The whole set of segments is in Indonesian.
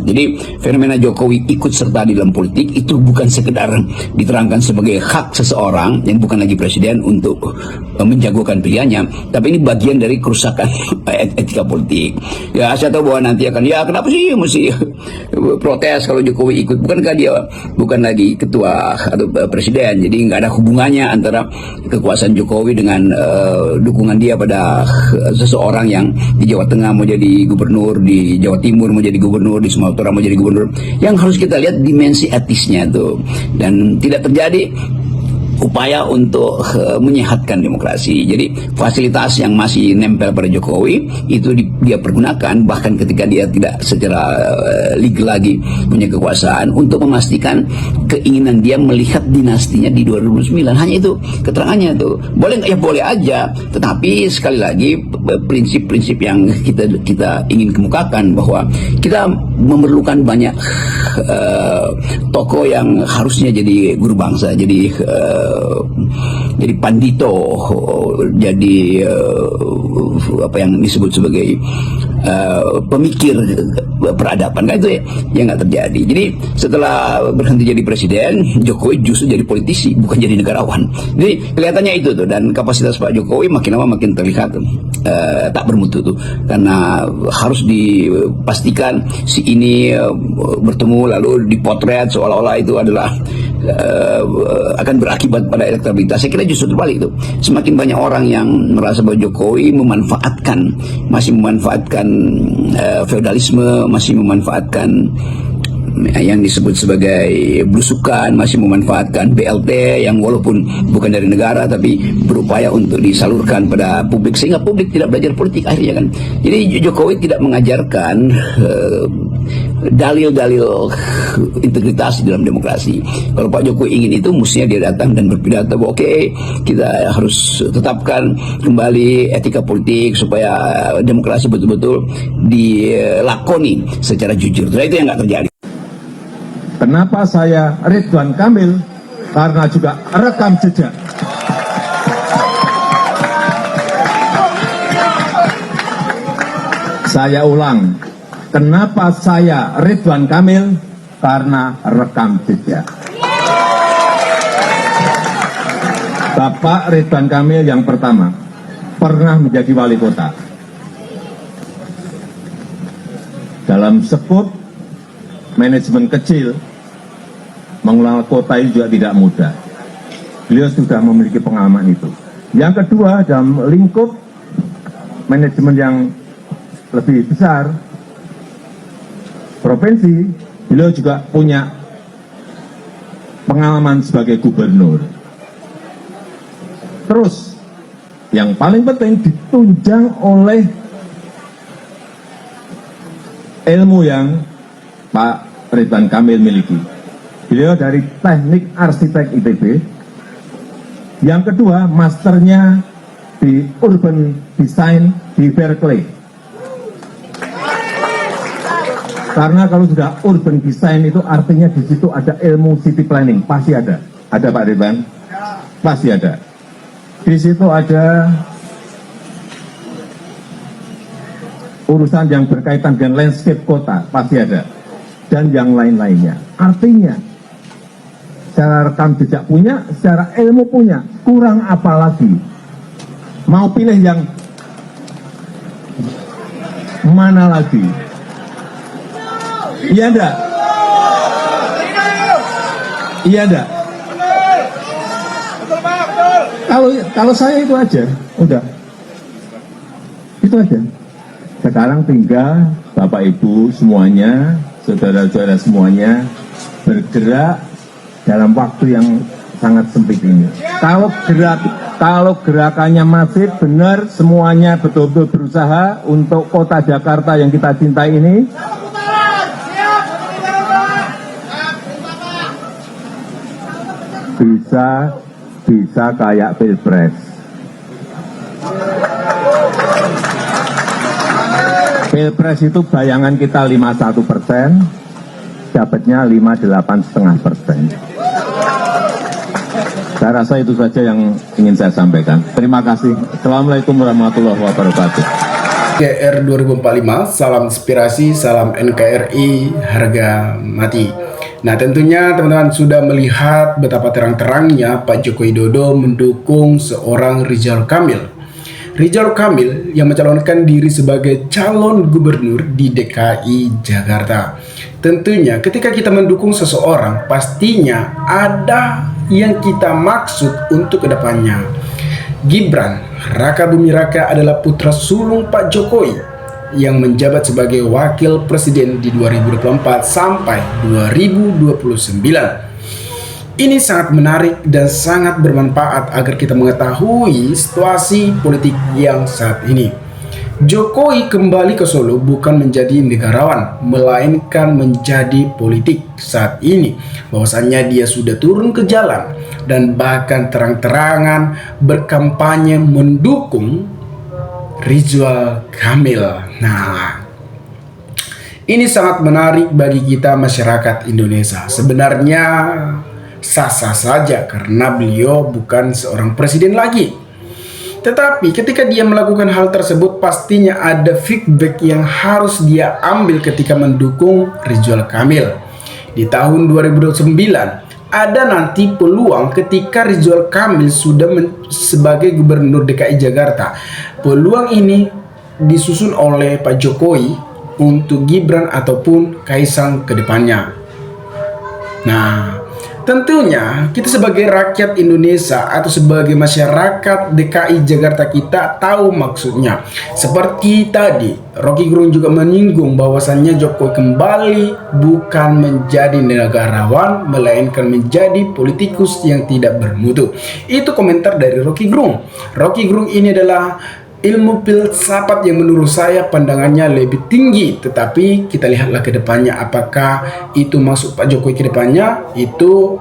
Jadi fenomena Jokowi ikut serta di dalam politik itu bukan sekedar diterangkan sebagai hak seseorang yang bukan lagi presiden untuk menjagokan pilihannya, tapi ini bagian dari kerusakan etika politik. Ya, saya tahu bahwa nanti akan, ya kenapa sih mesti protes kalau Jokowi ikut? Bukankah dia bukan lagi ketua atau presiden? Jadi nggak ada hubungannya antara kekuasaan Jokowi dengan dukungan dia pada seseorang yang di Jawa Tengah mau jadi gubernur, di Jawa Timur mau jadi gubernur, di Sumatera mau jadi gubernur. Yang harus kita lihat dimensi etisnya tuh, dan tidak terjadi upaya untuk menyehatkan demokrasi. Jadi fasilitas yang masih nempel pada Jokowi itu dia pergunakan bahkan ketika dia tidak secara legal lagi punya kekuasaan untuk memastikan keinginan dia melihat dinastinya di 2009. Hanya itu keterangannya tuh. Boleh nggak? Ya boleh aja. Tetapi sekali lagi prinsip-prinsip yang kita ingin kemukakan bahwa kita memerlukan banyak tokoh yang harusnya jadi guru bangsa, jadi pandito, jadi apa yang disebut sebagai pemikir peradaban. Kan itu yang nggak terjadi. Jadi setelah berhenti jadi presiden, Jokowi justru jadi politisi, bukan jadi negarawan. Jadi kelihatannya itu tuh, dan kapasitas Pak Jokowi makin lama makin terlihat tak bermutu tuh, karena harus dipastikan si ini bertemu lalu dipotret seolah-olah itu adalah akan berakibat pada elektabilitas. Saya kira justru terbalik itu. Semakin banyak orang yang merasa bahwa Jokowi masih memanfaatkan feodalisme, masih memanfaatkan yang disebut sebagai belusukan, masih memanfaatkan BLT yang walaupun bukan dari negara tapi berupaya untuk disalurkan pada publik, sehingga publik tidak belajar politik akhirnya kan. Jadi Jokowi tidak mengajarkan dalil-dalil integritas di dalam demokrasi. Kalau Pak Jokowi ingin itu, mestinya dia datang dan berpidato bahwa oke, kita harus tetapkan kembali etika politik supaya demokrasi betul-betul dilakoni secara jujur. Nah, itu yang nggak terjadi. Kenapa saya Ridwan Kamil? Karena juga rekam jejak. Saya ulang, kenapa saya Ridwan Kamil? Karena rekam jejak. Bapak Ridwan Kamil yang pertama pernah menjadi wali kota. Dalam sekut manajemen kecil, mengelola kota itu juga tidak mudah. Beliau sudah memiliki pengalaman itu. Yang kedua, dalam lingkup manajemen yang lebih besar, provinsi, beliau juga punya pengalaman sebagai gubernur. Terus, yang paling penting ditunjang oleh ilmu yang Pak Ridwan Kamil miliki. Beliau dari teknik arsitek ITB. Yang kedua, masternya di urban design di Berkeley. Karena kalau sudah urban design itu artinya di situ ada ilmu city planning, pasti ada. Ada Pak Ridwan? Pasti ada. Di situ ada urusan yang berkaitan dengan landscape kota, pasti ada. Dan yang lain-lainnya. Artinya, secara rekam jejak punya, secara ilmu punya, kurang apa lagi? Mau pilih yang mana lagi? Iya enggak? Iya enggak? Kalau saya itu aja, udah. Itu aja. Sekarang tinggal Bapak Ibu semuanya, saudara-saudara semuanya bergerak dalam waktu yang sangat sempit ini. Kalau gerakannya masif, benar, semuanya betul-betul berusaha untuk kota Jakarta yang kita cintai ini, bisa kayak Pilpres. Pilpres itu bayangan kita 51%, dapatnya 58,5%. Saya rasa itu saja yang ingin saya sampaikan. Terima kasih. Assalamualaikum warahmatullahi wabarakatuh. NKR 2045, salam inspirasi, salam NKRI, harga mati. Nah, tentunya teman-teman sudah melihat betapa terang-terangnya Pak Joko Widodo mendukung seorang Ridwan Kamil. Ridwan Kamil yang mencalonkan diri sebagai calon gubernur di DKI Jakarta. Tentunya ketika kita mendukung seseorang, pastinya ada yang kita maksud untuk kedepannya. Gibran Raka Buming Raka adalah putra sulung Pak Jokowi yang menjabat sebagai wakil presiden di 2024 sampai 2029. Ini sangat menarik dan sangat bermanfaat agar kita mengetahui situasi politik yang saat ini. Jokowi kembali ke Solo bukan menjadi negarawan, melainkan menjadi politik saat ini. Bahwasannya dia sudah turun ke jalan dan bahkan terang-terangan berkampanye mendukung Ridwan Kamil. Nah, ini sangat menarik bagi kita masyarakat Indonesia. Sebenarnya sah-sah saja karena beliau bukan seorang presiden lagi. Tetapi ketika dia melakukan hal tersebut, pastinya ada feedback yang harus dia ambil ketika mendukung Ridwan Kamil. Di tahun 2029 ada nanti peluang ketika Ridwan Kamil sudah sebagai gubernur DKI Jakarta. Peluang ini disusun oleh Pak Jokowi untuk Gibran ataupun Kaisang ke depannya. Nah, tentunya kita sebagai rakyat Indonesia atau sebagai masyarakat DKI Jakarta kita tahu maksudnya. Seperti tadi Rocky Gerung juga menyinggung bahwasannya Jokowi kembali bukan menjadi negarawan melainkan menjadi politikus yang tidak bermutu. Itu komentar dari Rocky Gerung. Rocky Gerung ini adalah ilmu filsafat yang menurut saya pandangannya lebih tinggi, tetapi kita lihatlah ke depannya apakah itu masuk Pak Jokowi ke depannya, itu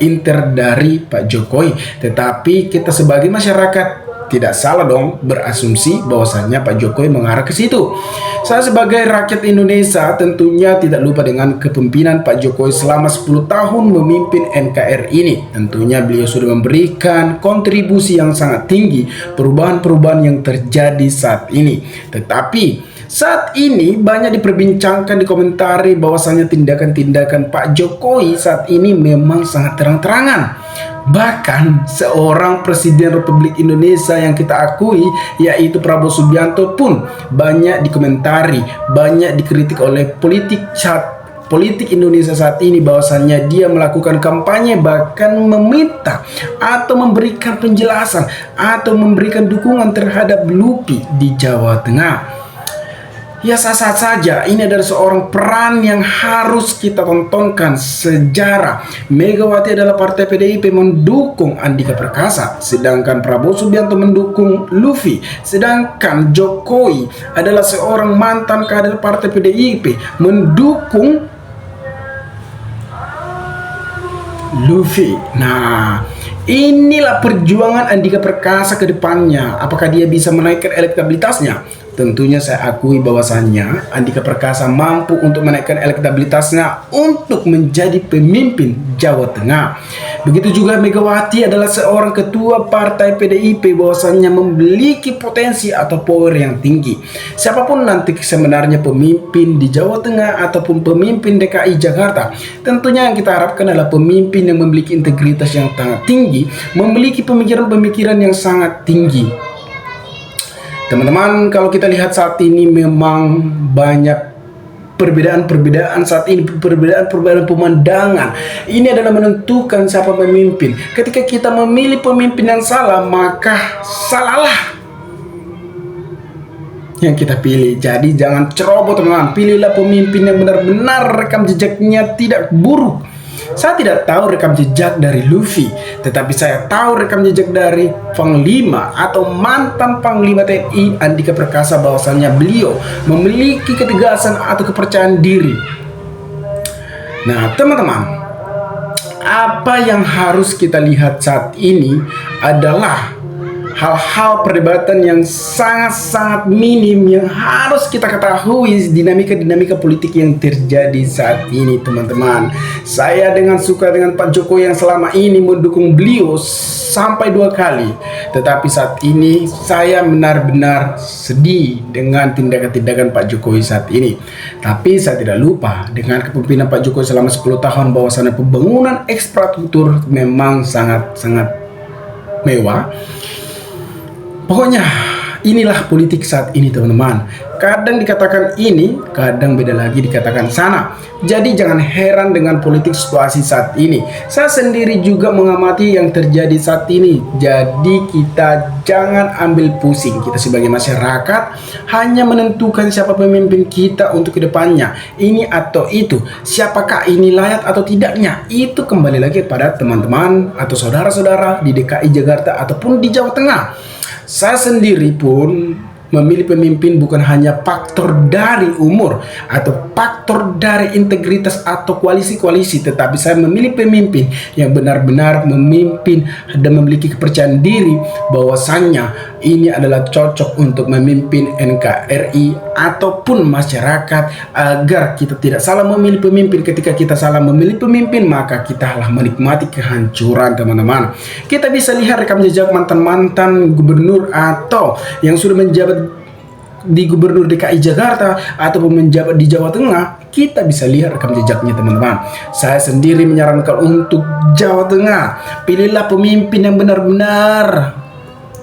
inter dari Pak Jokowi. Tetapi kita sebagai masyarakat tidak salah dong berasumsi bahwasannya Pak Jokowi mengarah ke situ. Saya sebagai rakyat Indonesia tentunya tidak lupa dengan kepemimpinan Pak Jokowi selama 10 tahun memimpin NKRI ini. Tentunya beliau sudah memberikan kontribusi yang sangat tinggi perubahan-perubahan yang terjadi saat ini. Tetapi saat ini banyak diperbincangkan, dikomentari bahwasanya tindakan-tindakan Pak Jokowi saat ini memang sangat terang-terangan. Bahkan seorang Presiden Republik Indonesia yang kita akui yaitu Prabowo Subianto pun banyak dikomentari, banyak dikritik oleh politik Indonesia saat ini bahwasannya dia melakukan kampanye bahkan meminta atau memberikan penjelasan atau memberikan dukungan terhadap Lupi di Jawa Tengah. Ya sah-sah saja, ini adalah seorang peran yang harus kita tontonkan. Sejarah Megawati adalah partai PDIP mendukung Andika Perkasa, sedangkan Prabowo Subianto mendukung Lufi, sedangkan Jokowi adalah seorang mantan kader partai PDIP mendukung Lufi. Nah, inilah perjuangan Andika Perkasa ke depannya. Apakah dia bisa menaikkan elektabilitasnya? Tentunya saya akui bahwasannya Andika Perkasa mampu untuk menaikkan elektabilitasnya untuk menjadi pemimpin Jawa Tengah. Begitu juga Megawati adalah seorang ketua partai PDIP bahwasannya memiliki potensi atau power yang tinggi. Siapapun nanti sebenarnya pemimpin di Jawa Tengah ataupun pemimpin DKI Jakarta, tentunya yang kita harapkan adalah pemimpin yang memiliki integritas yang sangat tinggi, memiliki pemikiran-pemikiran yang sangat tinggi. Teman-teman, kalau kita lihat saat ini memang banyak perbedaan-perbedaan saat ini, perbedaan pemandangan. Ini adalah menentukan siapa pemimpin. Ketika kita memilih pemimpin yang salah, maka salahlah yang kita pilih. Jadi jangan ceroboh teman-teman, pilihlah pemimpin yang benar-benar rekam jejaknya tidak buruk. Saya tidak tahu rekam jejak dari Lufi, tetapi saya tahu rekam jejak dari Panglima atau mantan Panglima TNI Andika Perkasa bahwasannya beliau memiliki ketegasan atau kepercayaan diri. Nah teman-teman, apa yang harus kita lihat saat ini adalah hal-hal perdebatan yang sangat-sangat minim yang harus kita ketahui dinamika-dinamika politik yang terjadi saat ini, teman-teman. Saya dengan suka dengan Pak Jokowi yang selama ini mendukung beliau sampai 2 kali, tetapi saat ini saya benar-benar sedih dengan tindakan-tindakan Pak Jokowi saat ini. Tapi saya tidak lupa dengan kepemimpinan Pak Jokowi selama 10 tahun bahwasannya pembangunan infrastruktur memang sangat-sangat mewah. Pokoknya inilah politik saat ini, teman-teman. Kadang dikatakan ini, kadang beda lagi dikatakan sana. Jadi jangan heran dengan politik situasi saat ini. Saya sendiri juga mengamati yang terjadi saat ini. Jadi kita jangan ambil pusing. Kita sebagai masyarakat hanya menentukan siapa pemimpin kita untuk kedepannya. Ini atau itu. Siapakah ini layak atau tidaknya. Itu kembali lagi pada teman-teman atau saudara-saudara di DKI Jakarta ataupun di Jawa Tengah. Saya sendiri pun memilih pemimpin bukan hanya faktor dari umur atau faktor dari integritas atau koalisi-koalisi, tetapi saya memilih pemimpin yang benar-benar memimpin dan memiliki kepercayaan diri bahwasannya ini adalah cocok untuk memimpin NKRI ataupun masyarakat, agar kita tidak salah memilih pemimpin. Ketika kita salah memilih pemimpin, maka kita lah menikmati kehancuran, teman-teman. Kita bisa lihat rekam jejak mantan-mantan gubernur atau yang sudah menjabat di Gubernur DKI Jakarta ataupun menjabat di Jawa Tengah. Kita bisa lihat rekam jejaknya, teman-teman. Saya sendiri menyarankan untuk Jawa Tengah, pilihlah pemimpin yang benar-benar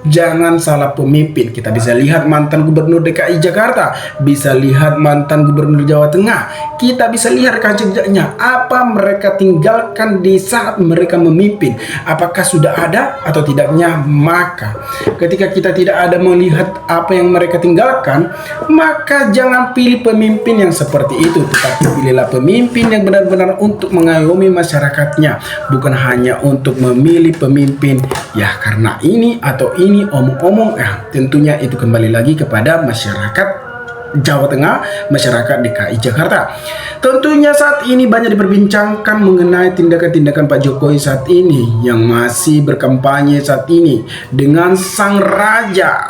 jangan salah pemimpin. Kita bisa lihat mantan gubernur DKI Jakarta, bisa lihat mantan gubernur Jawa Tengah. Kita bisa lihat rekam jejaknya, apa mereka tinggalkan di saat mereka memimpin, apakah sudah ada atau tidaknya. Maka ketika kita tidak ada melihat apa yang mereka tinggalkan, maka jangan pilih pemimpin yang seperti itu, tetapi pilihlah pemimpin yang benar-benar untuk mengayomi masyarakatnya, bukan hanya untuk memilih pemimpin ya karena ini atau ini, omong-omong. Tentunya itu kembali lagi kepada masyarakat Jawa Tengah, masyarakat DKI Jakarta. Tentunya saat ini banyak diperbincangkan mengenai tindakan-tindakan Pak Jokowi saat ini yang masih berkampanye saat ini dengan sang raja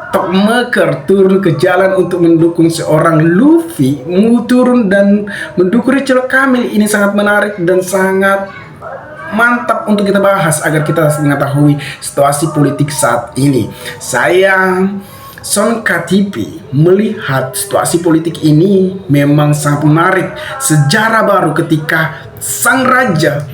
top maker turun ke jalan untuk mendukung seorang Luffy, turun dan mendukung Ridwan Kamil. Ini sangat menarik dan sangat mantap untuk kita bahas agar kita mengetahui situasi politik saat ini. Saya Son KTP melihat situasi politik ini memang sangat menarik. Sejarah baru ketika sang raja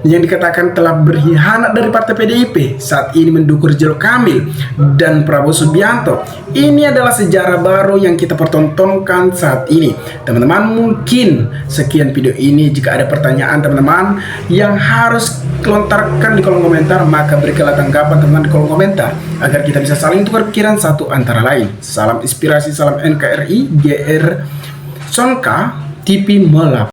yang dikatakan telah berkhianat dari partai PDIP saat ini mendukung Ridwan Kamil dan Prabowo Subianto. Ini adalah sejarah baru yang kita pertontonkan saat ini, teman-teman. Mungkin sekian video ini. Jika ada pertanyaan teman-teman yang harus lontarkan di kolom komentar, maka berikanlah tanggapan teman-teman di kolom komentar agar kita bisa saling tukar pikiran satu antara lain. Salam inspirasi, salam NKRI, GR Sonka TV Melap.